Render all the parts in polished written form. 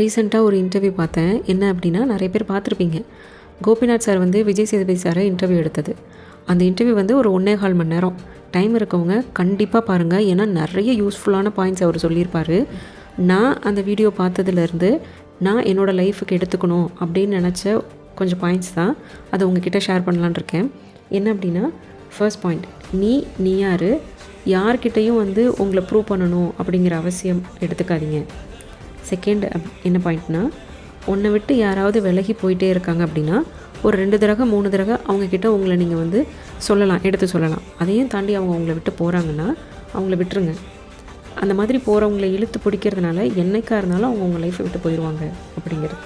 ரீசெண்டாக ஒரு இன்டர்வியூ பார்த்தேன். என்ன அப்படின்னா, நிறைய பேர் பார்த்துருப்பீங்க. கோபிநாத் சார் வந்து விஜய் சேதுபதி சாரை இன்டர்வியூ எடுத்தது. அந்த இன்டர்வியூ வந்து ஒரு 1 1/4 மணி நேரம். டைம் இருக்கவங்க கண்டிப்பாக பாருங்கள். ஏன்னா நிறைய யூஸ்ஃபுல்லான பாயிண்ட்ஸ் அவர் சொல்லியிருப்பார். நான் அந்த வீடியோ பார்த்ததுலேருந்து நான் என்னோடய லைஃபுக்கு எடுத்துக்கணும் அப்படின்னு நினச்ச கொஞ்சம் பாயிண்ட்ஸ் தான் அதை உங்ககிட்ட ஷேர் பண்ணலான்னு இருக்கேன். என்ன அப்படின்னா, ஃபர்ஸ்ட் பாயிண்ட், நீ யார், யார்கிட்டையும் வந்து உங்களை ப்ரூவ் பண்ணணும் அப்படிங்கிற அவசியம் எடுத்துக்காதீங்க. செகண்ட் என்ன பாயிண்ட்னா, உன்னை விட்டு யாராவது விலகி போயிட்டே இருக்காங்க அப்படின்னா ஒரு 2 தடவை 3 தடவை அவங்கக்கிட்ட உங்களை நீங்கள் வந்து எடுத்து சொல்லலாம். அதையும் தாண்டி அவங்க உங்களை விட்டு போகிறாங்கன்னா அவங்கள விட்டுருங்க. அந்த மாதிரி போகிறவங்கள இழுத்து பிடிக்கிறதுனால என்னைக்காக இருந்தாலும் அவங்க உங்கள் லைஃப்பை விட்டு போயிடுவாங்க அப்படிங்கிறது.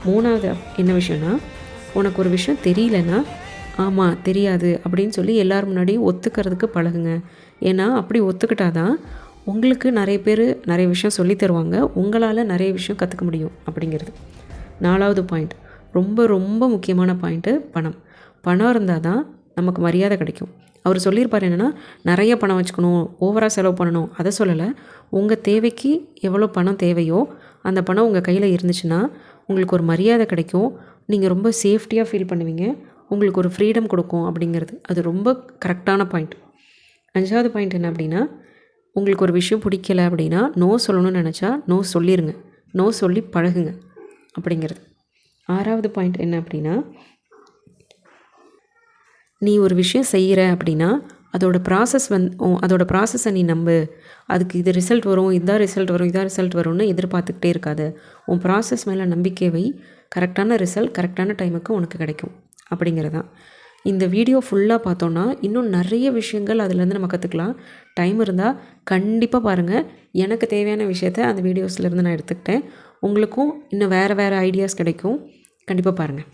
3வது என்ன விஷயம்னா, உனக்கு ஒரு விஷயம் தெரியலன்னா ஆமாம் தெரியாது அப்படின்னு சொல்லி எல்லோரும் முன்னாடியும் ஒத்துக்கிறதுக்கு பழகுங்க. ஏன்னா அப்படி ஒத்துக்கிட்டாதான் உங்களுக்கு நிறைய பேர் நிறைய விஷயம் சொல்லி தருவாங்க, உங்களால் நிறைய விஷயம் கற்றுக்க முடியும் அப்படிங்கிறது. 4வது பாயிண்ட், ரொம்ப ரொம்ப முக்கியமான பாயிண்ட்டு, பணம் இருந்தால் தான் நமக்கு மரியாதை கிடைக்கும். அவர் சொல்லியிருப்பார் என்னென்னா, நிறைய பணம் வச்சுக்கணும், ஓவராக செலவு பண்ணணும், அதை சொல்லலை. உங்கள் தேவைக்கு எவ்வளோ பணம் தேவையோ அந்த பணம் உங்கள் கையில் இருந்துச்சுன்னா உங்களுக்கு ஒரு மரியாதை கிடைக்கும், நீங்கள் ரொம்ப சேஃப்டியாக ஃபீல் பண்ணுவீங்க, உங்களுக்கு ஒரு ஃப்ரீடம் கொடுக்கும் அப்படிங்கிறது. அது ரொம்ப கரெக்டான பாயிண்ட். 5வது பாயிண்ட் என்ன அப்படின்னா, உங்களுக்கு ஒரு விஷயம் பிடிக்கலை அப்படின்னா நோ சொல்லணும்னு நினச்சா நோ சொல்லிடுங்க, நோ சொல்லி பழகுங்க அப்படிங்கிறது. 6வது பாயிண்ட் என்ன அப்படின்னா, நீ ஒரு விஷயம் செய்கிற அப்படின்னா அதோட ப்ராசஸை நீ நம்பு. அதுக்கு இது ரிசல்ட் வரும், இதான் ரிசல்ட் வரும்னு எதிர்பார்த்துக்கிட்டே இருக்காது. உன் ப்ராசஸ் மேலே நம்பிக்கை வை, கரெக்டான ரிசல்ட் கரெக்டான டைமுக்கு உனக்கு கிடைக்கும் அப்படிங்கிறது தான். இந்த வீடியோ ஃபுல்லாக பார்த்தோன்னா இன்னும் நிறைய விஷயங்கள் அதுலேருந்து நம்ம கற்றுக்கலாம். டைம் இருந்தால் கண்டிப்பாக பாருங்கள். எனக்கு தேவையான விஷயத்தை அந்த வீடியோஸ்லேருந்து நான் எடுத்துக்கிட்டேன். உங்களுக்கும் இன்னும் வேறு ஐடியாஸ் கிடைக்கும். கண்டிப்பாக பாருங்கள்.